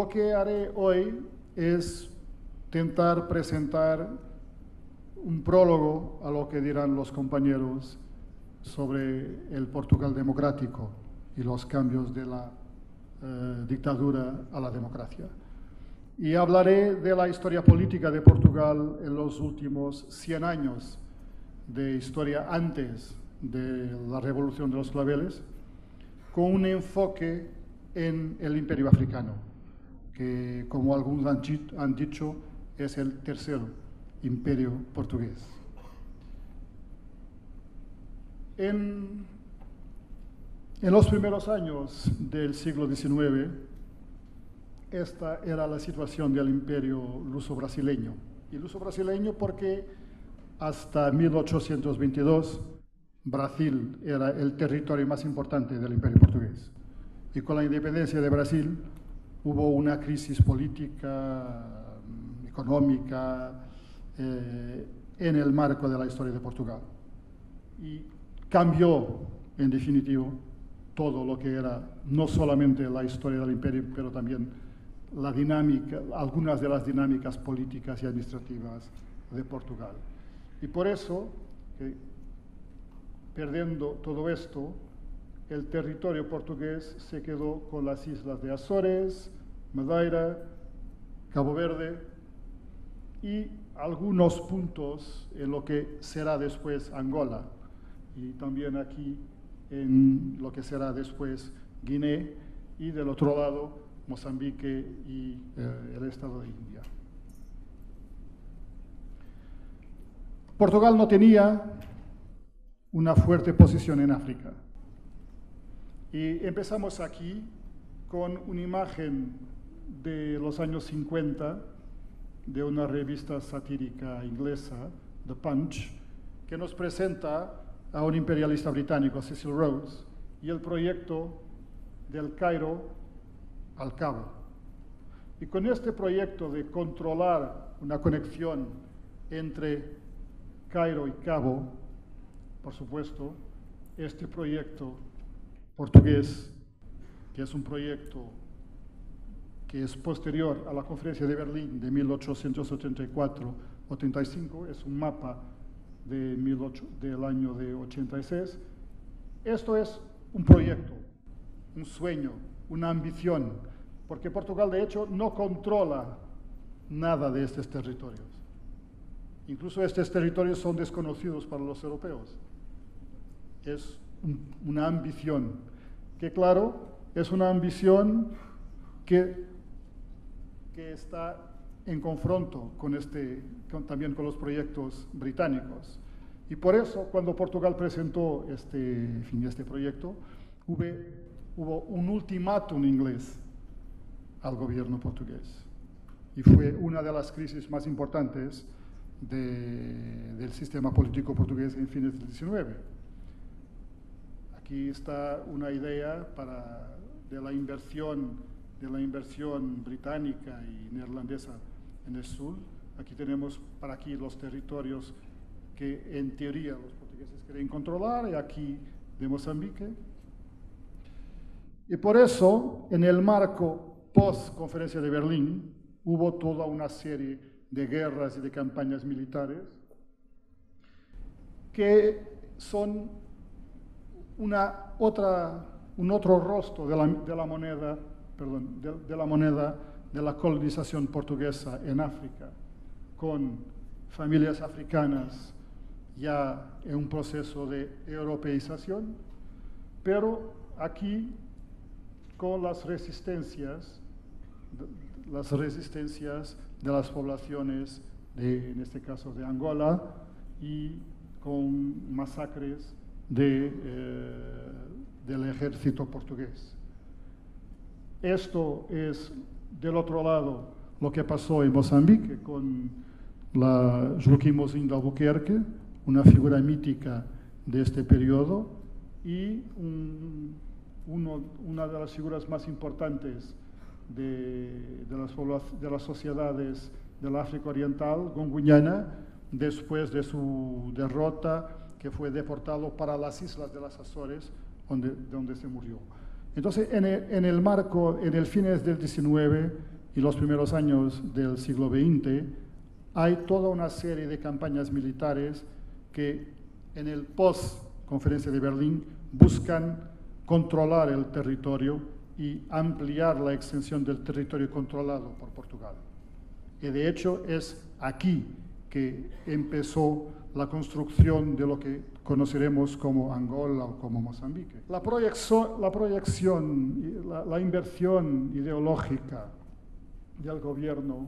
lo que haré hoy es intentar presentar un prólogo a lo que dirán los compañeros sobre el Portugal democrático y los cambios de la dictadura a la democracia. Y hablaré de la historia política de Portugal en los últimos 100 años de historia antes de la Revolución de los Claveles, con un enfoque en el Imperio Africano, que, como algunos han dicho, es el tercer imperio portugués. En los primeros años del siglo XIX, esta era la situación del imperio luso-brasileño. Y luso-brasileño porque hasta 1822 Brasil era el territorio más importante del imperio portugués. Y con la independencia de Brasil hubo una crisis política, económica, en el marco de la historia de Portugal. Y cambió, en definitivo, todo lo que era no solamente la historia del imperio, pero también la dinámica, algunas de las dinámicas políticas y administrativas de Portugal. Y por eso, perdiendo todo esto, el territorio portugués se quedó con las islas de Azores, Madeira, Cabo Verde y algunos puntos en lo que será después Angola, y también aquí en lo que será después Guinea, y del otro lado Mozambique y el estado de India. Portugal no tenía una fuerte posición en África. Y empezamos aquí con una imagen de los años 50 de una revista satírica inglesa, The Punch, que nos presenta a un imperialista británico, Cecil Rhodes, y el proyecto del Cairo al Cabo. Y con este proyecto de controlar una conexión entre Cairo y Cabo, por supuesto, este proyecto portugués, que es un proyecto que es posterior a la Conferencia de Berlín de 1884-85, es un mapa del año de 86. Esto es un proyecto, un sueño, una ambición, porque Portugal de hecho no controla nada de estos territorios. Incluso estos territorios son desconocidos para los europeos. Es una ambición que, claro, es una ambición que está en confronto también con los proyectos británicos. Y por eso, cuando Portugal presentó este proyecto, hubo un ultimátum inglés al gobierno portugués. Y fue una de las crisis más importantes del sistema político portugués en fines del XIX. Aquí está una idea de la inversión británica y neerlandesa en el sur. Aquí tenemos los territorios que en teoría los portugueses quieren controlar, y aquí de Mozambique. Y por eso, en el marco post-Conferencia de Berlín, hubo toda una serie de guerras y de campañas militares que son un otro rostro de la moneda de la colonización portuguesa en África, con familias africanas ya en un proceso de europeización, pero aquí con las resistencias de las poblaciones, en este caso de Angola, y con masacres del ejército portugués. Esto es, del otro lado, lo que pasó en Mozambique con la Joaquim Mouzinho de Albuquerque, una figura mítica de este periodo, y una de las figuras más importantes de las sociedades del África Oriental, Gonguiana, después de su derrota, que fue deportado para las islas de las Azores, donde se murió. Entonces, en el fines del XIX, y los primeros años del siglo XX, hay toda una serie de campañas militares que en el post-Conferencia de Berlín buscan controlar el territorio y ampliar la extensión del territorio controlado por Portugal. Y de hecho es aquí que empezó la construcción de lo que conoceremos como Angola o como Mozambique. La inversión ideológica del gobierno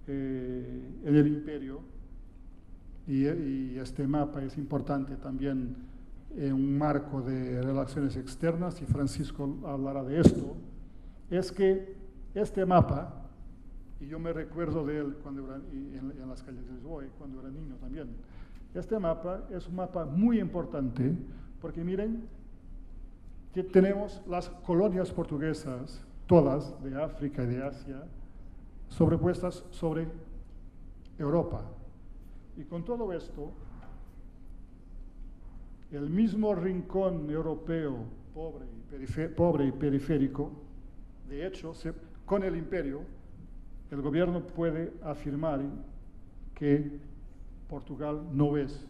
en el imperio, y este mapa es importante también en un marco de relaciones externas, y Francisco hablará de esto, es que este mapa, y yo me recuerdo de él cuando era, en las calles de Lisboa, cuando era niño también, este mapa es un mapa muy importante, porque miren, que tenemos las colonias portuguesas, todas, de África y de Asia, sobrepuestas sobre Europa. Y con todo esto, el mismo rincón europeo pobre y periférico, de hecho, con el imperio, el gobierno puede afirmar que Portugal no es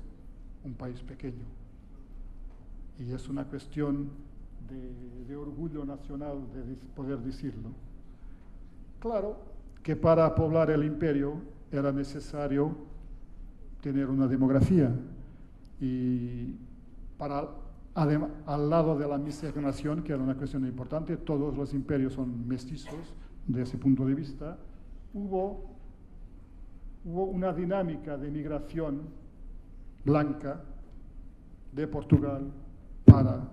un país pequeño. Y es una cuestión de orgullo nacional de poder decirlo. Claro que para poblar el imperio era necesario tener una demografía y al lado de la miscigenación, que era una cuestión importante, todos los imperios son mestizos de ese punto de vista, hubo una dinámica de migración blanca de Portugal para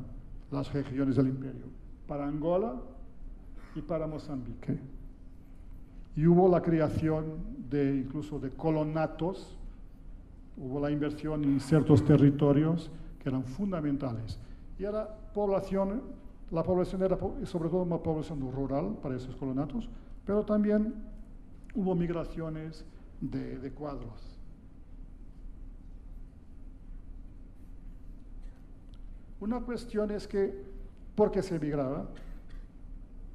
las regiones del imperio, para Angola y para Mozambique. Y hubo la creación incluso de colonatos, hubo la inversión en ciertos territorios que eran fundamentales. Y la población era sobre todo una población rural para esos colonatos, pero también hubo migraciones de cuadros. Una cuestión es que, ¿por qué se migraba?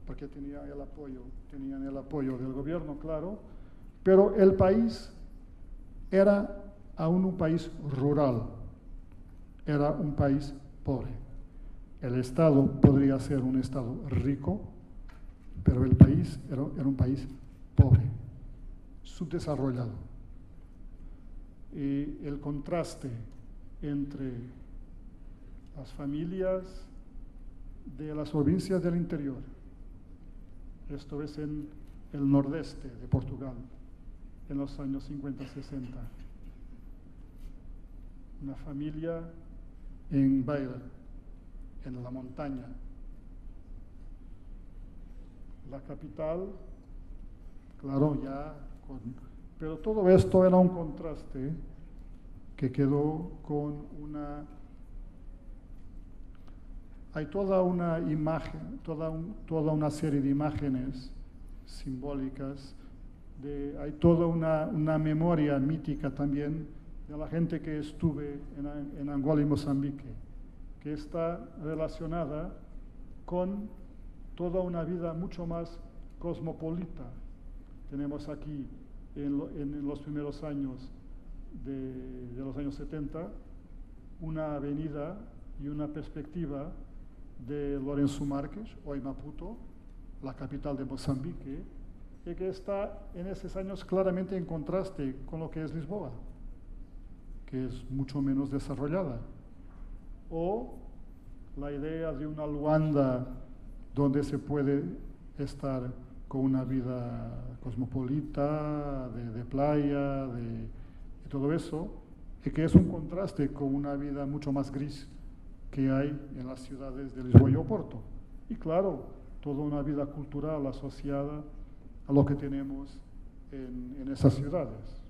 Porque tenían el apoyo del gobierno, claro, pero el país era aún un país rural, era un país pobre. El Estado podría ser un Estado rico, pero el país era un país pobre, subdesarrollado. Y el contraste entre las familias de las provincias del interior, esto es en el nordeste de Portugal, en los años 50-60. Una familia en Beira, en la montaña. La capital, claro, pero todo esto era un contraste que quedó con hay toda una imagen, toda una serie de imágenes simbólicas, hay toda una memoria mítica también de la gente que estuve en Angola y Mozambique, que está relacionada con toda una vida mucho más cosmopolita. Tenemos aquí, en los primeros años de los años 70, una avenida y una perspectiva de Lourenço Marques, hoy Maputo, la capital de Mozambique, y que está en esos años claramente en contraste con lo que es Lisboa, que es mucho menos desarrollada. O la idea de una Luanda donde se puede estar con una vida cosmopolita, de playa, y todo eso, y que es un contraste con una vida mucho más gris que hay en las ciudades de Lisboa y Oporto. Y claro, toda una vida cultural asociada a lo que tenemos en esas ciudades.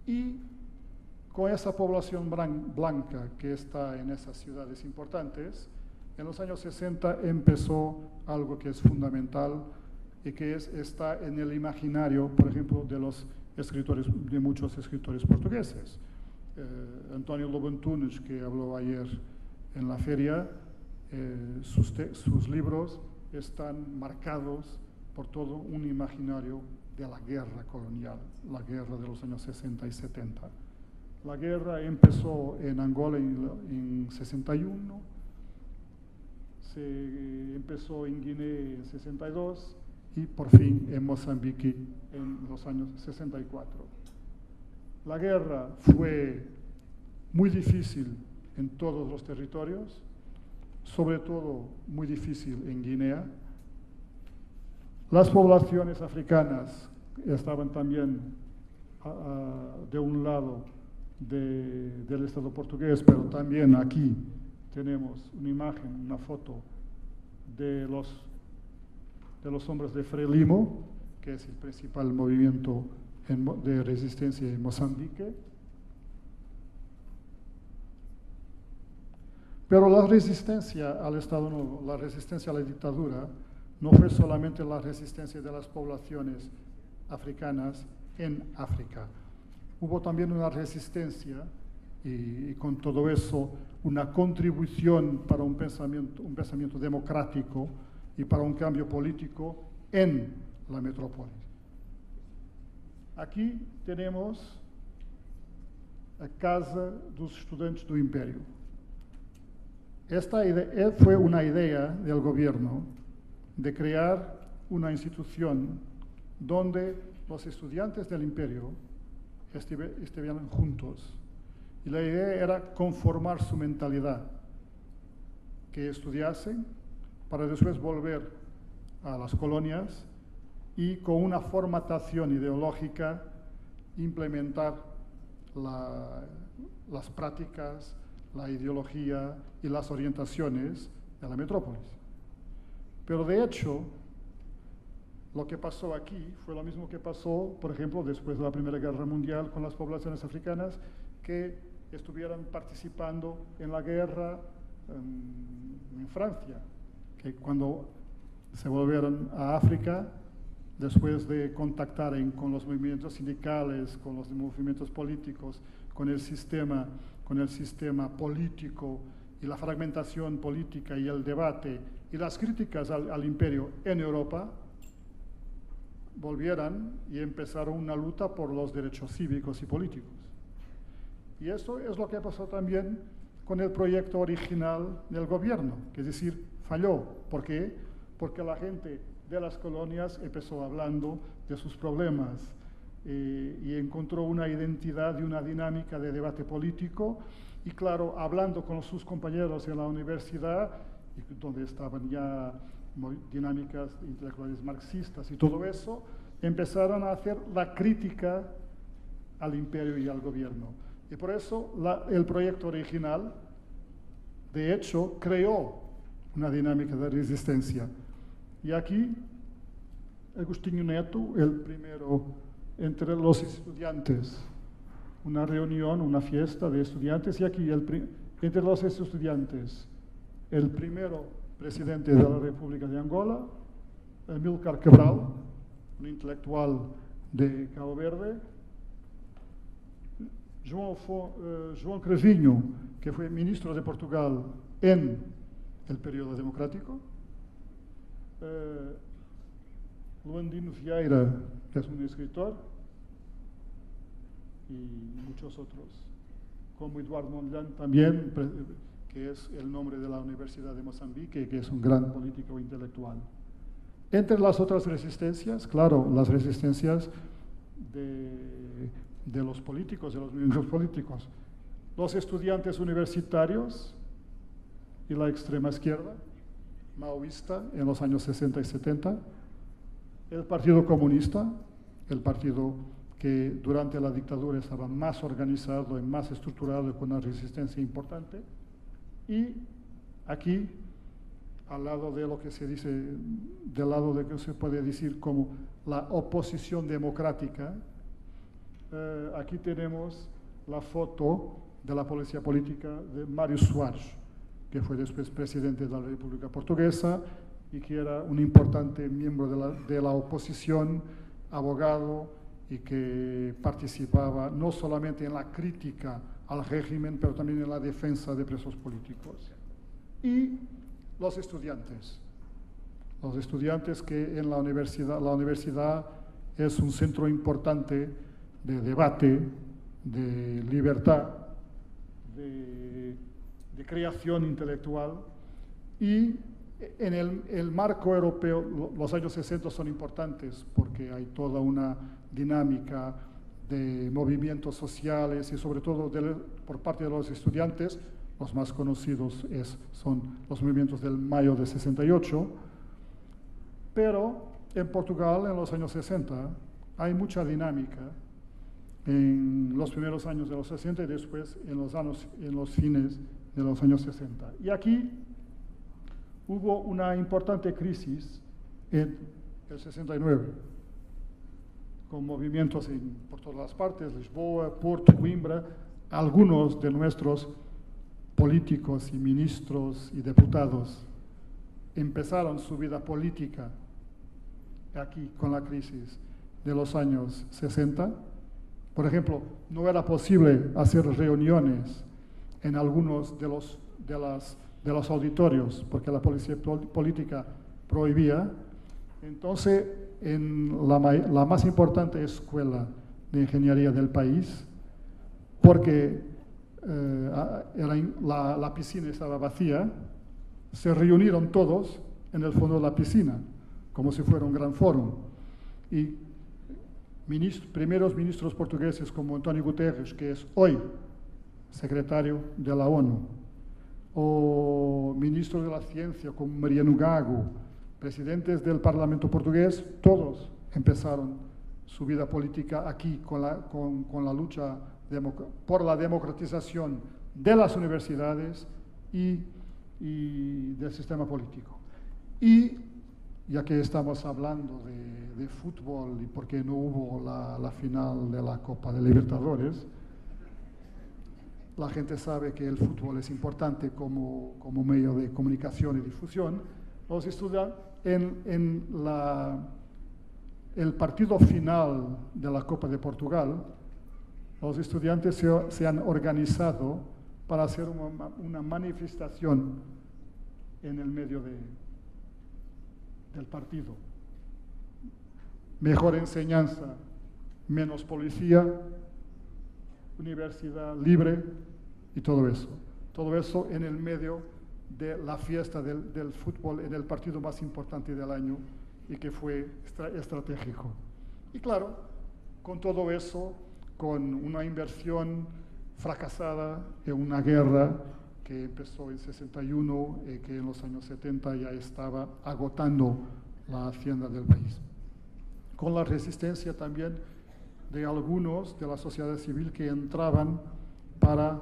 Y con esa población blanca que está en esas ciudades importantes, en los años 60 empezó algo que es fundamental y que está en el imaginario, por ejemplo, de muchos escritores portugueses. António Lobo Antunes, que habló ayer en la feria, sus libros están marcados por todo un imaginario de la guerra colonial, la guerra de los años 60 y 70. La guerra empezó en Angola en 61, se empezó en Guinea en 62 y por fin en Mozambique en los años 64. La guerra fue muy difícil en todos los territorios, sobre todo muy difícil en Guinea. Las poblaciones africanas estaban también de un lado del Estado portugués, pero también aquí tenemos una imagen, una foto de los hombres de Frelimo, que es el principal movimiento de resistencia en Mozambique. Pero la resistencia al Estado Nuevo, la resistencia a la dictadura, no fue solamente la resistencia de las poblaciones africanas en África. Hubo también una resistencia y con todo eso una contribución para un pensamiento democrático y para un cambio político en la metrópoli. Aquí tenemos a Casa dos Estudantes do Império. Esta fue una idea del gobierno de crear una institución donde los estudiantes del imperio estuvieran juntos. Y la idea era conformar su mentalidad, que estudiasen para después volver a las colonias y con una formatación ideológica implementar las prácticas, la ideología y las orientaciones de la metrópolis. Pero de hecho, lo que pasó aquí fue lo mismo que pasó, por ejemplo, después de la Primera Guerra Mundial con las poblaciones africanas que estuvieran participando en la guerra en Francia, que cuando se volvieron a África, después de contactar con los movimientos sindicales, con los movimientos políticos, con el sistema político y la fragmentación política y el debate y las críticas al imperio en Europa, volvieran y empezaron una lucha por los derechos cívicos y políticos. Y eso es lo que pasó también con el proyecto original del gobierno, que es decir, falló. ¿Por qué? Porque la gente de las colonias empezó hablando de sus problemas y encontró una identidad y una dinámica de debate político. Y claro, hablando con sus compañeros en la universidad, donde estaban ya dinámicas intelectuales marxistas y todo eso, empezaron a hacer la crítica al imperio y al gobierno. Y por eso el proyecto original, de hecho, creó una dinámica de resistencia. Y aquí, Agostinho Neto, el primero entre los estudiantes, una reunión, una fiesta de estudiantes, y aquí, entre los estudiantes, el primero presidente de la República de Angola, Amílcar Cabral, un intelectual de Cabo Verde, João Cravinho, que fue ministro de Portugal en el periodo democrático, Luandino Vieira, que es un escritor, y muchos otros, como Eduardo Mondlane también, que es el nombre de la Universidad de Mozambique, que es un gran político intelectual. Entre las otras resistencias, claro, las resistencias de los políticos, de los movimientos políticos, los estudiantes universitarios y la extrema izquierda, maoísta en los años 60 y 70, el Partido Comunista, el partido que durante la dictadura estaba más organizado y más estructurado con una resistencia importante, y aquí, al lado de lo que se dice, del lado de lo que se puede decir como la oposición democrática, aquí tenemos la foto de la policía política de Mário Soares, que fue después presidente de la República Portuguesa y que era un importante miembro de la oposición, abogado, y que participaba no solamente en la crítica al régimen, pero también en la defensa de presos políticos. Y los estudiantes. Los estudiantes que en la universidad es un centro importante de debate, de libertad, de creación intelectual, y en el marco europeo los años 60 son importantes porque hay toda una dinámica de movimientos sociales y sobre todo por parte de los estudiantes. Los más conocidos son los movimientos del mayo de 68, pero en Portugal en los años 60 hay mucha dinámica en los primeros años de los 60 y después en los fines de los años 60. Y aquí hubo una importante crisis en el 69, con movimientos por todas las partes, Lisboa, Porto, Coimbra. Algunos de nuestros políticos y ministros y diputados empezaron su vida política aquí con la crisis de los años 60. Por ejemplo, no era posible hacer reuniones en algunos de los auditorios porque la policía política prohibía. Entonces, en la más importante escuela de ingeniería del país, porque la piscina estaba vacía, se reunieron todos en el fondo de la piscina, como si fuera un gran foro. Y primeros ministros portugueses como António Guterres, que es hoy secretario de la ONU, o ministros de la ciencia como Mariano Gago, presidentes del Parlamento portugués, todos empezaron su vida política aquí con la lucha por la democratización de las universidades y del sistema político. Y ya que estamos hablando de fútbol y porque no hubo la final de la Copa de Libertadores, la gente sabe que el fútbol es importante como medio de comunicación y difusión. Los estudian en el partido final de la Copa de Portugal. Los estudiantes se han organizado para hacer una manifestación en el medio del partido. Mejor enseñanza, menos policía, universidad libre y todo eso. Todo eso en el medio de la fiesta del fútbol en el partido más importante del año y que fue estratégico. Y claro, con todo eso, con una inversión fracasada en una guerra que empezó en 61 y que en los años 70 ya estaba agotando la hacienda del país. Con la resistencia también de algunos de la sociedad civil que entraban para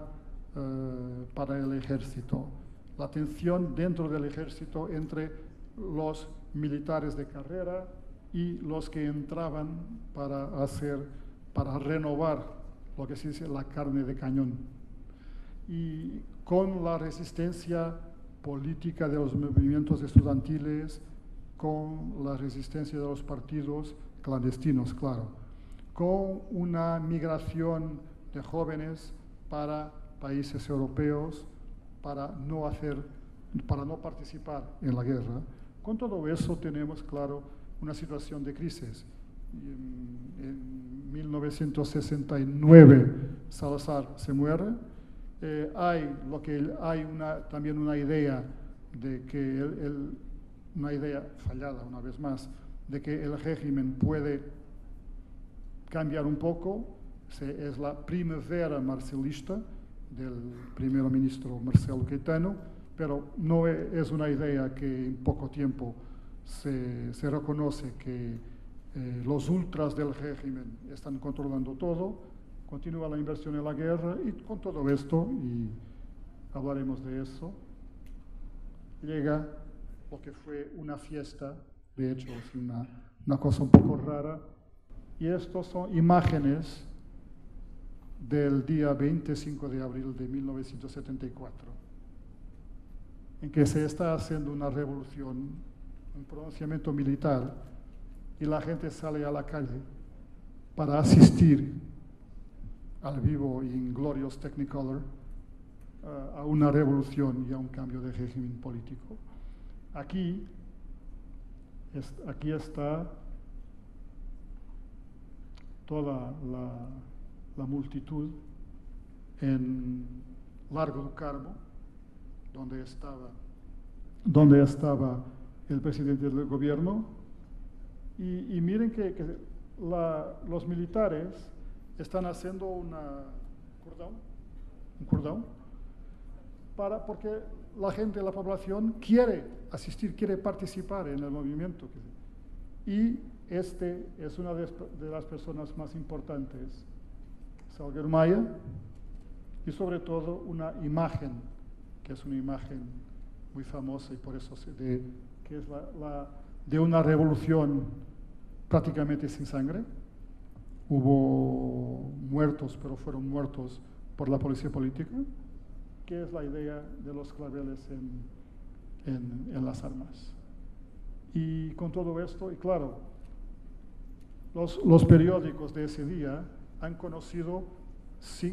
el ejército. La tensión dentro del ejército entre los militares de carrera y los que entraban para renovar lo que se dice la carne de cañón. Y con la resistencia política de los movimientos estudiantiles, con la resistencia de los partidos clandestinos, claro, con una migración de jóvenes para países europeos, para no participar en la guerra. Con todo eso tenemos, claro, una situación de crisis. En 1969 Salazar se muere. Hay también una idea de que una idea fallada una vez más, de que el régimen puede cambiar un poco. Es la primavera marcelista del primer ministro Marcelo Caetano, pero no es una idea que en poco tiempo se reconoce que los ultras del régimen están controlando todo. Continúa la inversión en la guerra y con todo esto, y hablaremos de eso, llega lo que fue una fiesta, de hecho es una cosa un poco rara, y estos son imágenes del día 25 de abril de 1974, en que se está haciendo una revolución, un pronunciamiento militar, y la gente sale a la calle para asistir al vivo y en glorious Technicolor a una revolución y a un cambio de régimen político. Aquí aquí está toda la multitud en Largo do Carmo, donde estaba el presidente del gobierno, y miren que los militares están haciendo un cordón, porque la gente, la población quiere asistir, quiere participar en el movimiento. Y este es una de las personas más importantes, Salguero Maya, y sobre todo una imagen, que es una imagen muy famosa y por eso que es de una revolución prácticamente sin sangre. Hubo muertos, pero fueron muertos por la policía política, que es la idea de los claveles en las armas. Y con todo esto, y claro, los periódicos de ese día han conocido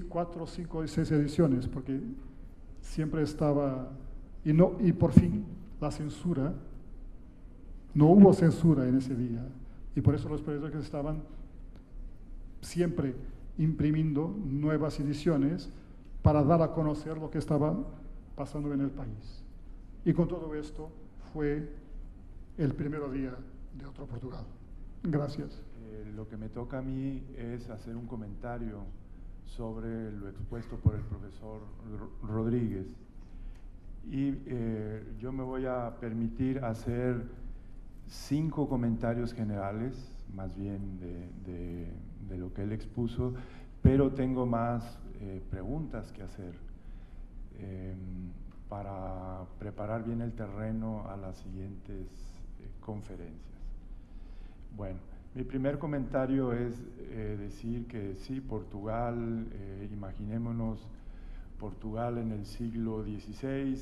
4, 5 y 6 ediciones, porque siempre estaba, y por fin la censura, no hubo censura en ese día, y por eso los periódicos estaban siempre imprimiendo nuevas ediciones para dar a conocer lo que estaba pasando en el país. Y con todo esto fue el primer día de Otro Portugal. Gracias. Lo que me toca a mí es hacer un comentario sobre lo expuesto por el profesor Rodríguez. Y yo me voy a permitir hacer 5 comentarios generales, más bien de lo que él expuso, pero tengo más preguntas que hacer para preparar bien el terreno a las siguientes conferencias. Bueno, mi primer comentario es decir que sí, Portugal, imaginémonos Portugal en el siglo XVI,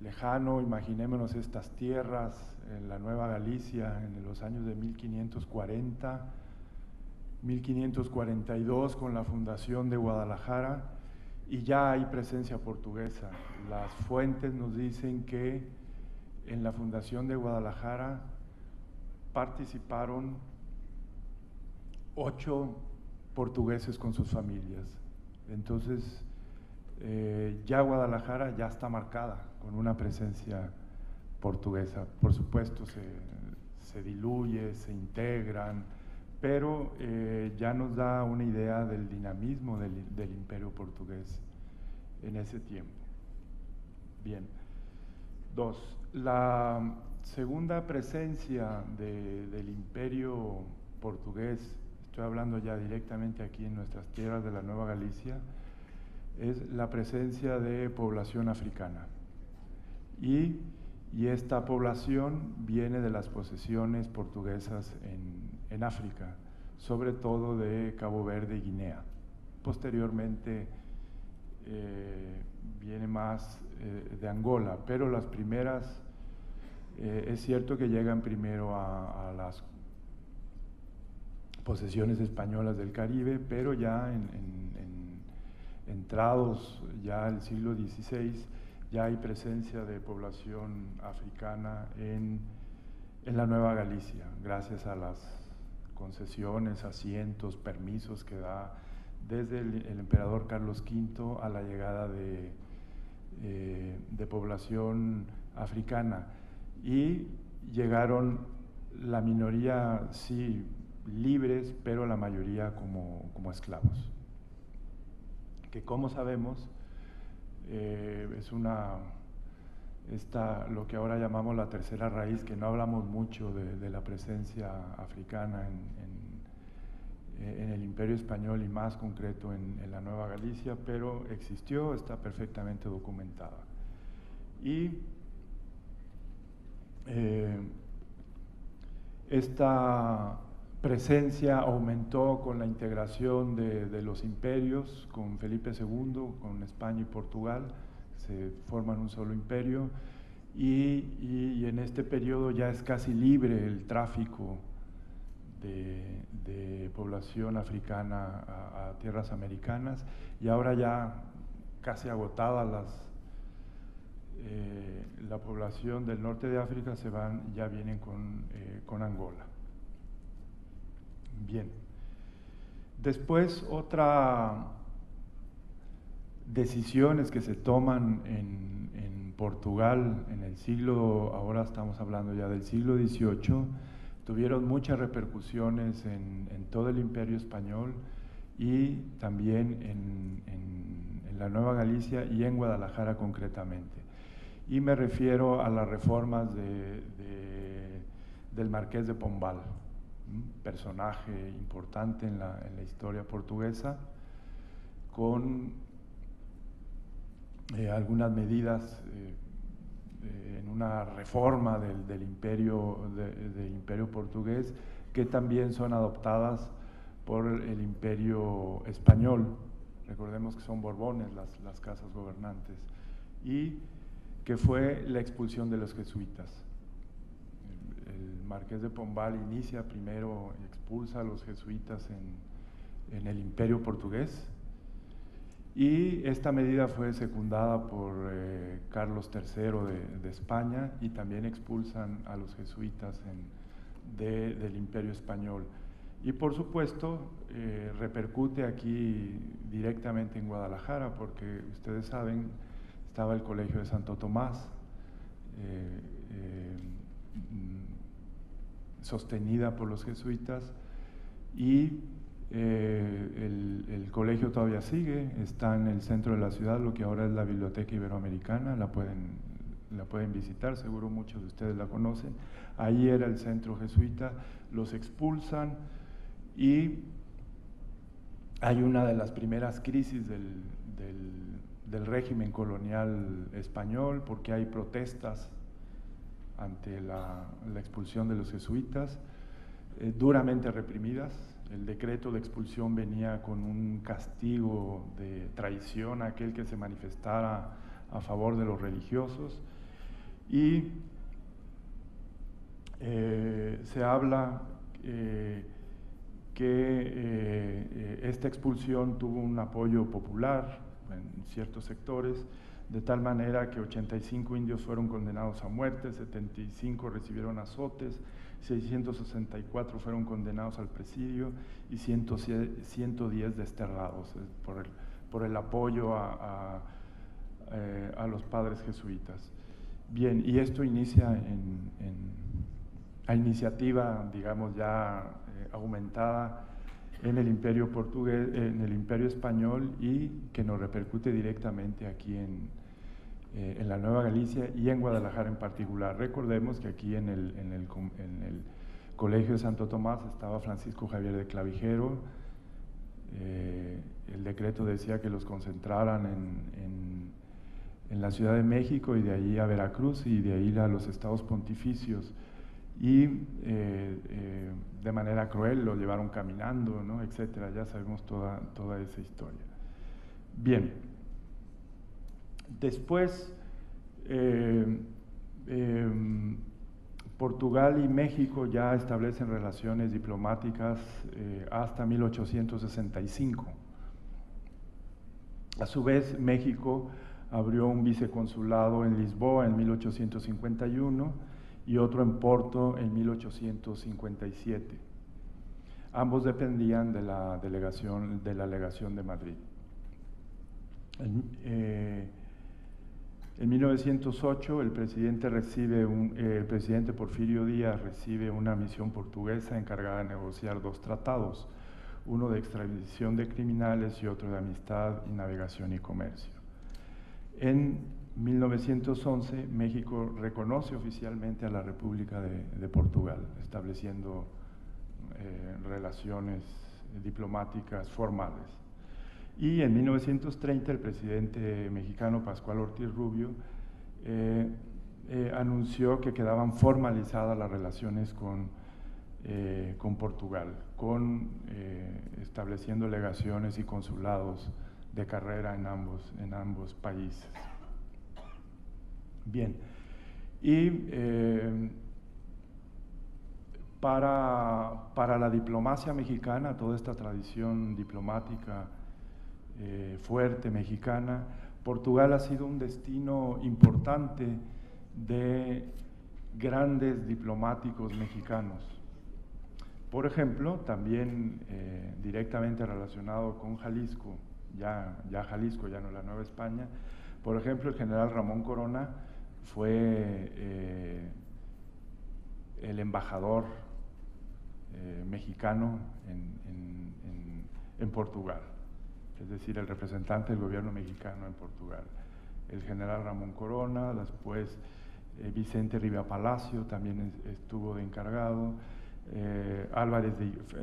lejano, imaginémonos estas tierras en la Nueva Galicia en los años de 1540, 1542 con la fundación de Guadalajara, y ya hay presencia portuguesa. Las fuentes nos dicen que en la fundación de Guadalajara participaron 8 portugueses con sus familias. Entonces, ya Guadalajara ya está marcada con una presencia portuguesa. Por supuesto, se diluye, se integran, pero ya nos da una idea del dinamismo del imperio portugués en ese tiempo. Bien. 2. La segunda presencia del imperio portugués, estoy hablando ya directamente aquí en nuestras tierras de la Nueva Galicia, es la presencia de población africana. Y esta población viene de las posesiones portuguesas en África, sobre todo de Cabo Verde y Guinea. Posteriormente viene más de Angola, pero las primeras, es cierto que llegan primero a las posesiones españolas del Caribe, pero ya entrados ya el siglo XVI, ya hay presencia de población africana en la Nueva Galicia, gracias a las concesiones, asientos, permisos que da desde el emperador Carlos V a la llegada de población africana. Y llegaron la minoría, sí, libres, pero la mayoría como esclavos. Que como sabemos, es lo que ahora llamamos la tercera raíz, que no hablamos mucho de la presencia africana en el Imperio Español y más concreto en la Nueva Galicia, pero existió, está perfectamente documentada. Y esta presencia aumentó con la integración de los imperios, con Felipe II, con España y Portugal, se forman un solo imperio, y en este periodo ya es casi libre el tráfico de población africana a tierras americanas, y ahora ya casi agotadas la población del norte de África ya vienen con Angola. Bien. Después, otra decisiones que se toman en Portugal en el siglo, ahora estamos hablando ya del siglo XVIII, tuvieron muchas repercusiones en todo el Imperio Español y también en la Nueva Galicia y en Guadalajara concretamente. Y me refiero a las reformas del Marqués de Pombal, personaje importante en la historia portuguesa, con algunas medidas en una reforma del imperio portugués que también son adoptadas por el Imperio Español. Recordemos que son Borbones las casas gobernantes, y que fue la expulsión de los jesuitas. El Marqués de Pombal inicia primero, expulsa a los jesuitas en el Imperio portugués, y esta medida fue secundada por Carlos III de España, y también expulsan a los jesuitas del Imperio Español. Y por supuesto repercute aquí directamente en Guadalajara, porque ustedes saben, estaba el Colegio de Santo Tomás, sostenida por los jesuitas, y el colegio todavía sigue, está en el centro de la ciudad, lo que ahora es la Biblioteca Iberoamericana, la pueden visitar, seguro muchos de ustedes la conocen. Ahí era el centro jesuita, los expulsan, y hay una de las primeras crisis del régimen colonial español, porque hay protestas ante la expulsión de los jesuitas, duramente reprimidas. El decreto de expulsión venía con un castigo de traición a aquel que se manifestara a favor de los religiosos, y se habla que esta expulsión tuvo un apoyo popular en ciertos sectores, de tal manera que 85 indios fueron condenados a muerte, 75 recibieron azotes, 664 fueron condenados al presidio y 110 desterrados por el apoyo a los padres jesuitas. Bien, y esto inicia a iniciativa, digamos, ya aumentada en el Imperio portugués, en el Imperio Español, y que nos repercute directamente aquí en la Nueva Galicia y en Guadalajara en particular. Recordemos que aquí en el Colegio de Santo Tomás estaba Francisco Javier de Clavijero. El decreto decía que los concentraran en la Ciudad de México, y de ahí a Veracruz, y de ahí a los estados pontificios, y de manera cruel lo llevaron caminando, ¿no?, etcétera. Ya sabemos toda esa historia. Bien. Después, Portugal y México ya establecen relaciones diplomáticas hasta 1865. A su vez, México abrió un viceconsulado en Lisboa en 1851 y otro en Porto en 1857. Ambos dependían de la legación de Madrid. En 1908 el presidente Porfirio Díaz recibe una misión portuguesa encargada de negociar dos tratados, uno de extradición de criminales y otro de amistad y navegación y comercio. En 1911 México reconoce oficialmente a la República de Portugal, estableciendo relaciones diplomáticas formales. Y en 1930 el presidente mexicano Pascual Ortiz Rubio anunció que quedaban formalizadas las relaciones con Portugal, estableciendo legaciones y consulados de carrera en ambos países. Bien, y para la diplomacia mexicana, toda esta tradición diplomática fuerte mexicana, Portugal ha sido un destino importante de grandes diplomáticos mexicanos. Por ejemplo, también directamente relacionado con Jalisco, ya Jalisco, ya no la Nueva España, por ejemplo, el general Ramón Corona fue el embajador mexicano en Portugal, es decir, el representante del gobierno mexicano en Portugal. El general Ramón Corona, después Vicente Rivera Palacio también estuvo de encargado,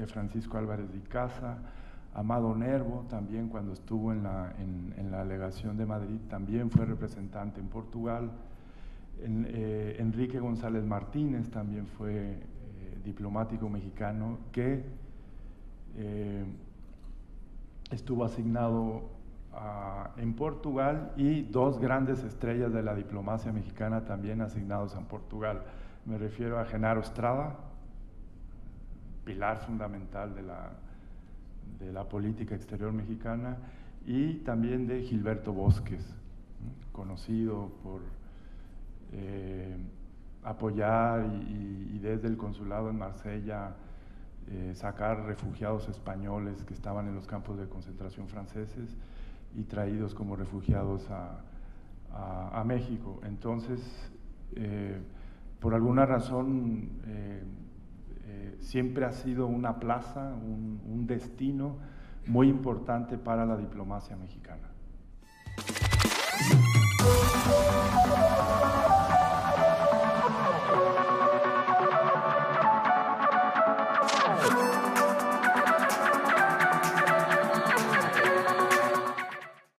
Francisco Álvarez de Icaza, Amado Nervo también cuando estuvo en la legación de Madrid también fue representante en Portugal. Enrique González Martínez también fue diplomático mexicano que estuvo asignado en Portugal, y dos grandes estrellas de la diplomacia mexicana también asignados en Portugal. Me refiero a Genaro Estrada, pilar fundamental de la política exterior mexicana, y también de Gilberto Bosques, conocido por apoyar y desde el consulado en Marsella sacar refugiados españoles que estaban en los campos de concentración franceses y traídos como refugiados a México. Entonces, por alguna razón, siempre ha sido una plaza, un destino muy importante para la diplomacia mexicana.